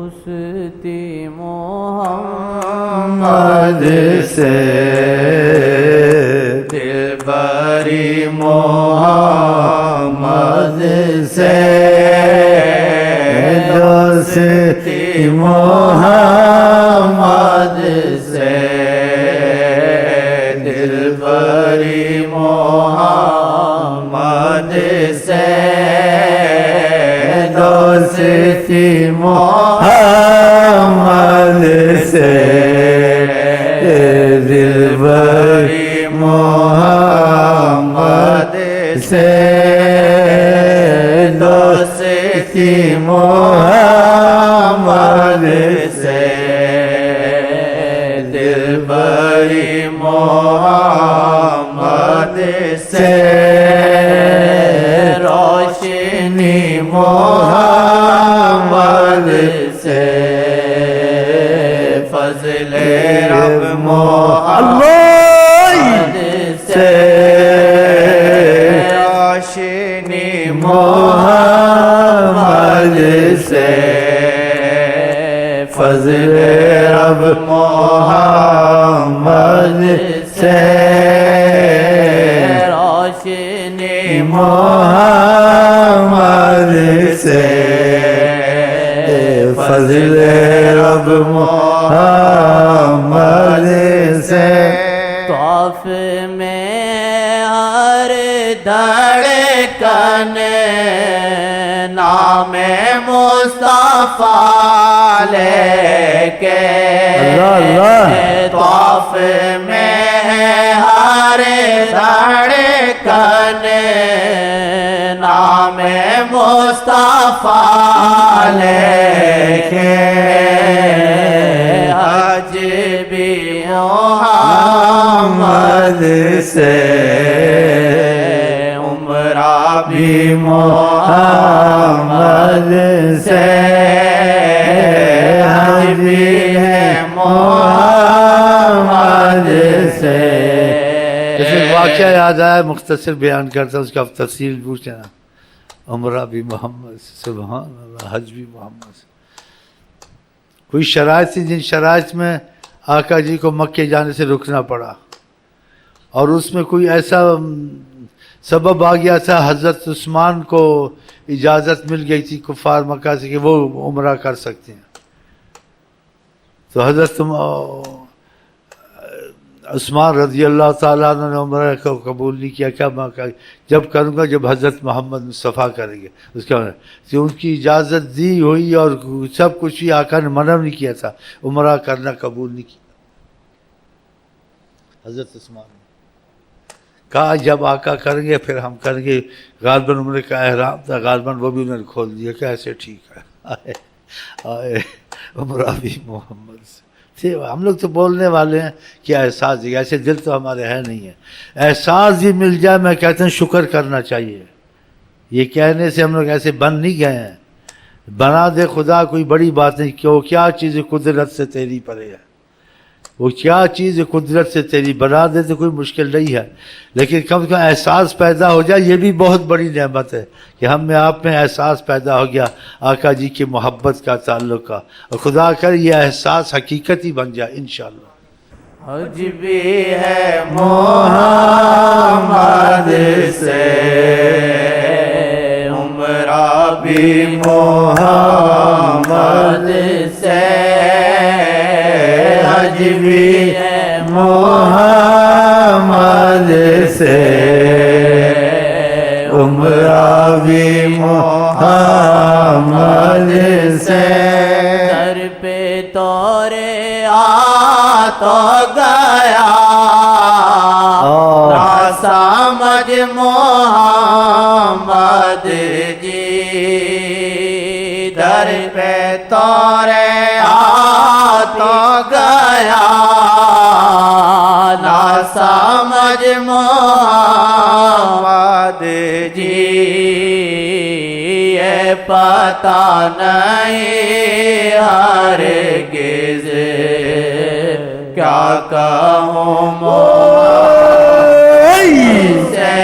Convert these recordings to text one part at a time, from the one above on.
دوستی محمد سے، دلبری محمد سے، دوستی محمد سے، دلبری محمد سے، دوستی محمد سے، دلبری محمد سے، دوستی محمد سے، دلبری محمد سے، روشنی محمد سے، فضل رب محمد سے، روشنی محمد سے، فضل رب محمد سے، روشنی محمد سے، فضل رب محمد سے، طواف میں ہر دھڑکن نام مصطفیٰ لے کے، طواف میں ہر دھڑکن نام مصطفیٰ لے کے، حج بھی محمد سے، عمرہ بھی محمد سے، حج بھی ہے محمد سے۔ جیسے واقعہ یاد آیا مختصر بیان کرتا ہوں، اس کا تفصیل پوچھنا۔ عمرہ بھی محمد سے، سبحان اللہ، حج بھی محمد سے۔ کوئی شرائط تھی جن شرائط میں آقا جی کو مکے جانے سے رکنا پڑا، اور اس میں کوئی ایسا سبب آ گیا تھا، حضرت عثمان کو اجازت مل گئی تھی کفار مکہ سے کہ وہ عمرہ کر سکتے ہیں، تو حضرت عثمان رضی اللہ تعالیٰ عنہ نے عمرہ کو قبول نہیں کیا۔ کیا میں جب کروں گا جب حضرت محمد مصطفیٰ کریں گے، اس کا کہ ان کی اجازت دی ہوئی اور سب کچھ ہی، آقا نے منع نہیں کیا تھا، عمرہ کرنا قبول نہیں کیا حضرت عثمان نے کہا جب آقا کریں گے پھر ہم کریں گے۔ غالباً عمرے کا احرام تھا، غالباً وہ بھی انہوں نے کھول دیا کہ ایسے ٹھیک ہے، آئے عمرہ بھی محمد سے۔ ہم لوگ تو بولنے والے ہیں کہ احساس ہے، ایسے دل تو ہمارے ہے نہیں ہے۔ احساس بھی مل جائے، میں کہتا ہوں شکر کرنا چاہیے۔ یہ کہنے سے ہم لوگ ایسے بن نہیں گئے ہیں، بنا دے خدا کوئی بڑی بات نہیں، کہ وہ کیا چیز قدرت سے تیری پرے ہے، وہ کیا چیز قدرت سے تیری، بنا دے تو کوئی مشکل نہیں ہے، لیکن کم سے کم احساس پیدا ہو جائے، یہ بھی بہت بڑی نعمت ہے کہ ہم میں آپ میں احساس پیدا ہو گیا آقا جی کی محبت کا، تعلق کا، اور خدا کر یہ احساس حقیقت ہی بن جائے انشاءاللہ۔ حج بھی ہے محمد سے، عمرہ بھی محمد سے، حج بھی ہے محمد سے، عمرہ بھی محمد سے، در پہ تورے تو گیا نہ سمجھ محمد جی، در پہ تورے تو گیا نہ سمجھ محمد جی، یہ پتہ نہیں ہرگز کیا کہوں محمد سے،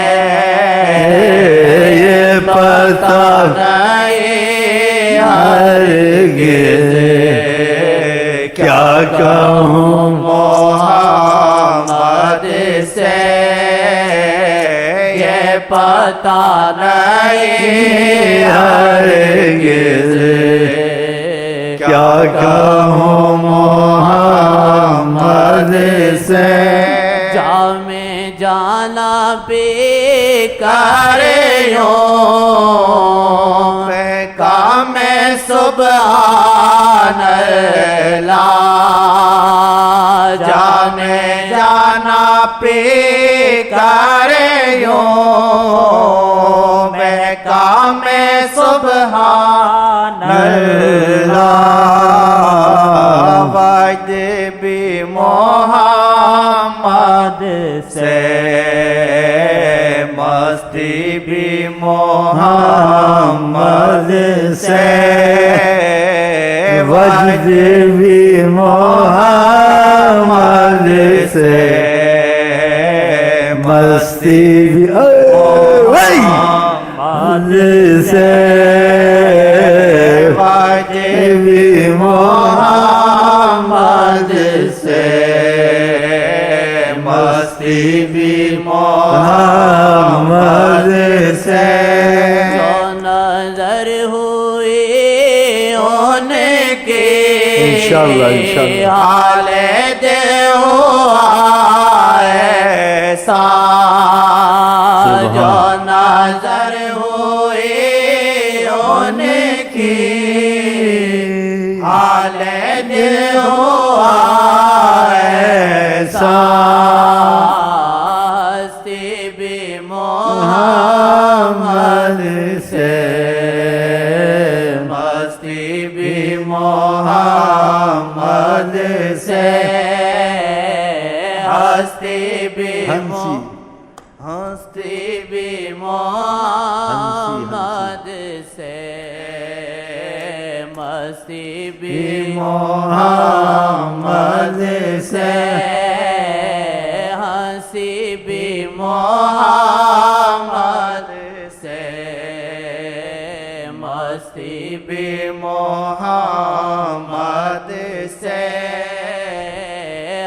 یہ پتہ نہیں ہرگز کہوں محمد سے یہ پتہ نہیں ہرگز کیا کہوں محمد سے جا میں جانا بیکار یوں میں کام سبحان اللہ جانے جانا بیکار یوں میں کام سبحان اللہ وعد بھی محمد سے مستی بھی محمد سے وجد بھی محمد سے مستی بھی محمد سے وعد بھی محمد سے مستی بھی محمد سے جو نظر ہوئی ان کے انشاءاللہ انشاءاللہ حال دل ایسا جو نظر ہوئی ان کی حال دل ایسا ہستی بھی محمد سے مستی بھی محمد سے ہستی بھی ہستی بھی محمد سے مستی بھی محمد سے ہنسی بھی محمد سے مستی بھی محمد سے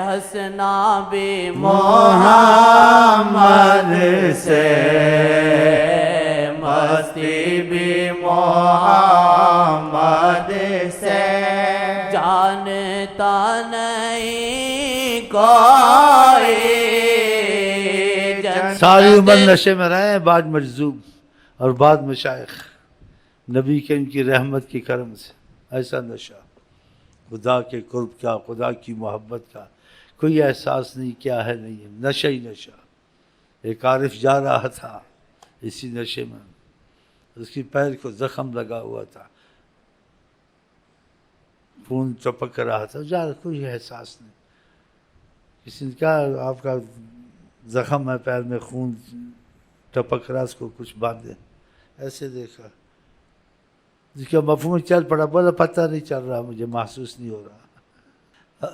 ہنسنا بھی محمد سے مستی بھی محمد سے جانتا نہیں کوئی ساری عمر نشے میں رہے ہیں، بعد مجذوب اور بعد مشائخ نبی کے ان کی رحمت کی کرم سے ایسا نشہ، خدا کے قرب کا، خدا کی محبت کا کوئی احساس نہیں، کیا ہے نہیں ہے، نشہ ہی نشہ۔ ایک عارف جا رہا تھا اسی نشے میں، اس کی پیر کو زخم لگا ہوا تھا، خون ٹپک رہا تھا، جا رہا کوئی احساس نہیں۔ کسی نے کہا آپ کا زخم ہے پیر میں، خون ٹپک رہا، اس کو کچھ باندھے۔ ایسے دیکھا، جس کا مفہوم چل پڑا، بولا پتہ نہیں چل رہا، مجھے محسوس نہیں ہو رہا،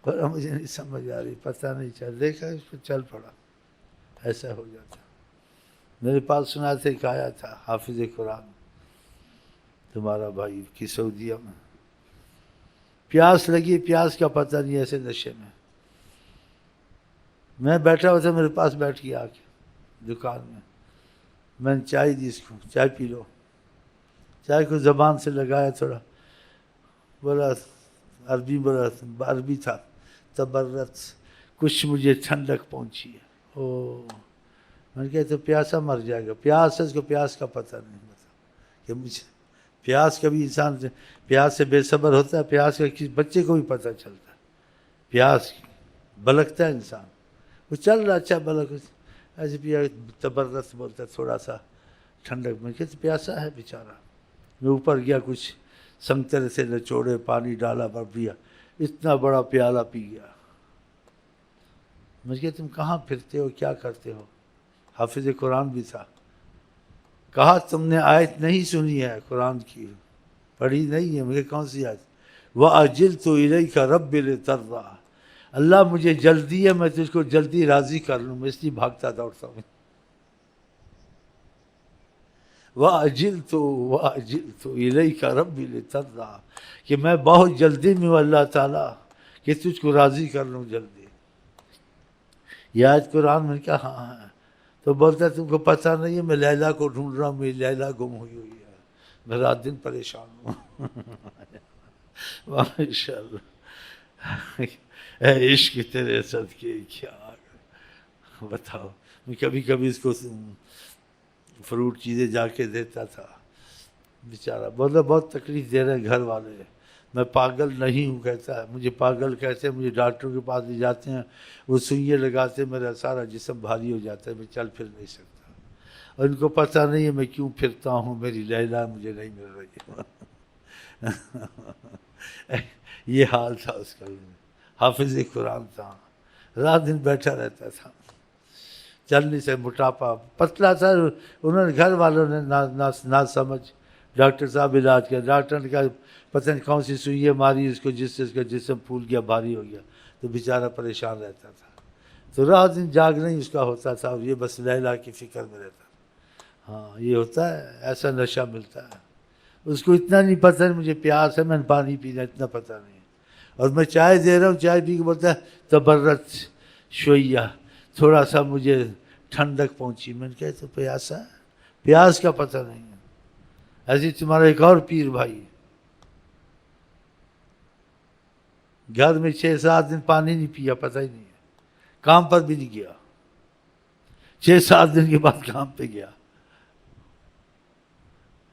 بولا مجھے نہیں سمجھ آ رہی، پتہ نہیں چل، دیکھا اس پہ چل پڑا۔ ایسا ہو جاتا۔ میرے پاس سنا تھا، ایک آیا تھا حافظ قرآن تمہارا بھائی کی سعودیہ میں، پیاس لگی، پیاس کا پتہ نہیں، ایسے نشے میں۔ میں بیٹھا ہوا تھا، میرے پاس بیٹھ گیا آ کے دکان میں نے چائے دی اس کو، چائے پی لو۔ چائے کو زبان سے لگایا تھوڑا، بولا عربی تھا، تبرت، کچھ مجھے ٹھنڈک پہنچی ہے۔ میں نے کہا تو پیاسا مر جائے گا، پیاس ہے، اس کو پیاس کا پتہ نہیں ہوتا کہ مجھے پیاس، کبھی انسان پیاس سے بے صبر ہوتا ہے، پیاس کا کسی بچے کو بھی پتہ چلتا ہے، پیاس بلکتا ہے انسان، وہ چل رہا اچھا بلک، ایسے پیا تبرت بولتا ہے، تھوڑا سا ٹھنڈک۔ میں کہتے پیاسا ہے بیچارہ۔ میں اوپر گیا، کچھ سنگترے سے نچوڑے، پانی ڈالا، بھر دیا، اتنا بڑا پیالہ پی گیا۔ میں کہا تم کہاں پھرتے ہو، کیا کرتے ہو؟ حافظ قرآن بھی تھا۔ کہا تم نے آیت نہیں سنی ہے قرآن کی، پڑھی نہیں ہے؟ مجھے کون سی آیت؟ وَأَجِلْتُ إِلَيْكَ رَبِّ لِتَرْضَىٰ، اللہ مجھے جلدی ہے، میں تجھ کو جلدی راضی کر لوں، میں اس لیے بھاگتا دوڑتا ہوں۔ وَأَجِلْتُ إِلَيْكَ رَبِّ لِتَرْضَىٰ کہ میں بہت جلدی میں ہوں اللہ تعالیٰ کہ تجھ کو راضی کر لوں جلدی. یہ آیت قرآن میں کہا ہاں ہے. تو بولتا ہے تم کو پتہ نہیں ہے میں لیلا کو ڈھونڈ رہا ہوں, میری لیلا گم ہوئی ہے, میں رات دن پریشان ہوں. ماشاء اللہ. اے عشق تیرے صدقے کیا بتاؤ. میں کبھی کبھی اس کو فروٹ چیزیں جا کے دیتا تھا, بیچارہ بولا بہت تکلیف دے رہے ہیں گھر والے. میں پاگل نہیں ہوں کہتا ہے, مجھے پاگل کہتے ہیں, مجھے ڈاکٹر کے پاس لے جاتے ہیں, وہ سوئیاں لگاتے ہیں, میرا سارا جسم بھاری ہو جاتا ہے, میں چل پھر نہیں سکتا. اور ان کو پتہ نہیں ہے میں کیوں پھرتا ہوں, میری لیلا مجھے نہیں مل رہی. یہ حال تھا اس کا. حافظ قرآن تھا, رات دن بیٹھا رہتا تھا, چل نہیں سے موٹاپا, پتلا تھا. انہوں نے گھر والوں نے نہ سمجھ ڈاکٹر صاحب علاج کیا. ڈاکٹر نے کہا پتہ نہیں کون سی سوئیاں ماری اس کو جس سے اس کا جسم پھول گیا, بھاری ہو گیا. تو بیچارہ پریشان رہتا تھا. تو رات دن جاگنا ہی اس کا ہوتا تھا, اور یہ بس لیلا کی فکر میں رہتا تھا. ہاں یہ ہوتا ہے, ایسا نشہ ملتا ہے. اس کو اتنا نہیں پتہ ہے مجھے پیاس ہے, میں پانی پینا, اتنا پتہ نہیں. اور میں چائے دے رہا ہوں, چائے پی کے بولتا ہے تبرت شویہ, تھوڑا سا مجھے ٹھنڈک پہنچی. میں نے کہا تو پیاسا ہے, پیاس کا پتہ نہیں ہے. ایسی تمہارا ایک اور پیر بھائی گھر میں 6-7 دن پانی نہیں پیا, پتہ ہی نہیں ہے, کام پر بھی نہیں گیا. 6-7 دن کے بعد کام پہ گیا.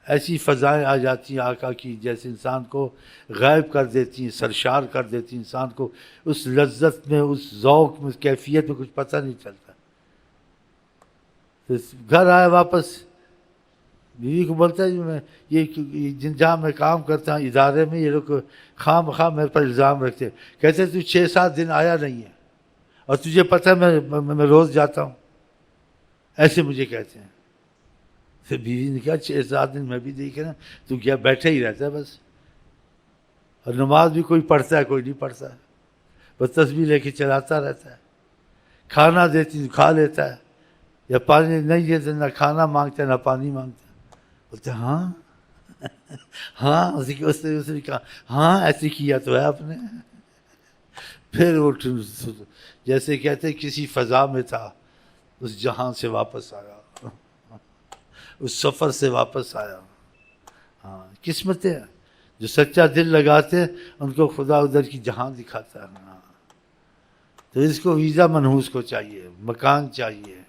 ایسی فضائیں آ جاتی ہیں آقا کی جیسے انسان کو غائب کر دیتی ہیں, سرشار کر دیتی ہیں. انسان کو اس لذت میں, اس ذوق میں, اس کیفیت میں کچھ پتہ نہیں چلتا. گھر آئے واپس, بیوی کو بولتا ہے میں یہ جہاں میں کام کرتا ہوں ادارے میں, یہ لوگ خواہ مخواہ میرے پر الزام رکھتے ہیں. کہتے ہیں تو 6-7 دن آیا نہیں ہے, اور تجھے پتہ ہے میں روز جاتا ہوں, ایسے مجھے کہتے ہیں. پھر بیوی نے کہا 6-7 دن میں بھی دیکھے نا, تو کیا بیٹھے ہی رہتا ہے بس, اور نماز بھی کوئی پڑھتا ہے کوئی نہیں پڑھتا ہے, بس تسبیح لے کے چلاتا رہتا ہے. کھانا دیتی تو کھا لیتا ہے, یا پانی نہیں دیتے, نہ کھانا مانگتا ہے نہ پانی مانگتا ہے. بولتے ہاں ہاں, اس نے کہا ہاں ایسے کیا تو ہے آپ نے. پھر وہ جیسے کہتے کسی فضا میں تھا, اس جہاں سے واپس آیا, اس سفر سے واپس آیا. ہاں قسمتیں جو سچا دل لگاتے ہیں ان کو خدا ادھر کی جہاں دکھاتا ہے. تو اس کو ویزا منحوس کو چاہیے, مکان چاہیے,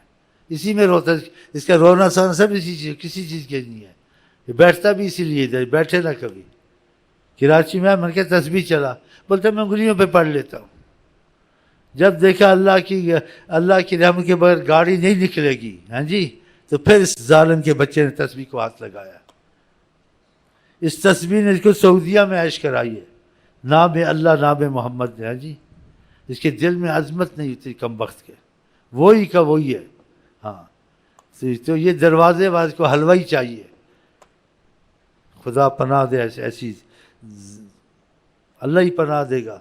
اسی میں روتا ہے. اس کا رونا سونا سب اسی چیز, کسی چیز کے نہیں ہے. یہ بیٹھتا بھی اسی لیے ادھر, بیٹھے نہ کبھی. کراچی میں من کے تسبیح چلا, بولتا میں انگلیوں پہ پڑھ لیتا ہوں. جب دیکھا اللہ کی رحمت کے بغیر گاڑی نہیں نکلے گی, ہاں جی, تو پھر اس ظالم کے بچے نے تسبیح کو ہاتھ لگایا. اس تسبیح نے اس کو سعودیہ میں عیش کرائی ہے, نام اللہ نام محمد نے. ہاں جی, اس کے دل میں عظمت نہیں اتنی کم وقت کے, وہی کا وہی ہے. ہاں تو یہ دروازے واز کو حلوائی چاہیے. خدا پناہ دے ایسی, اللہ ہی پناہ دے گا.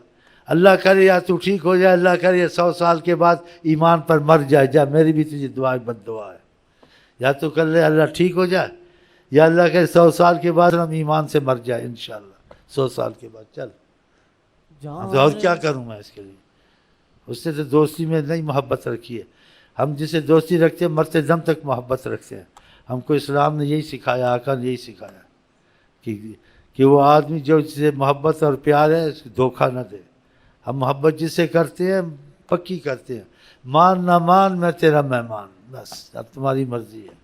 اللہ کرے یا تو ٹھیک ہو جائے, اللہ کرے 100 سال کے بعد ایمان پر مر جائے. جا میری بھی تجھے دعا بد دعا ہے, یا تو کر لے اللہ ٹھیک ہو جائے, یا اللہ کرے 100 سال کے بعد ہم ایمان سے مر جائے انشاءاللہ. 100 سال کے بعد چل, تو اور کیا کروں میں اس کے لیے. اس سے تو دوستی میں نہیں محبت رکھی ہے. ہم جسے دوستی رکھتے ہیں مرتے دم تک محبت رکھتے ہیں. ہم کو اسلام نے یہی سکھایا, آقا نے یہی سکھایا کہ وہ آدمی جو جسے محبت اور پیار ہے اس کو دھوکہ نہ دے. ہم محبت جس سے کرتے ہیں پکی کرتے ہیں, مان نہ مان میں تیرا مہمان, بس اب تمہاری مرضی ہے.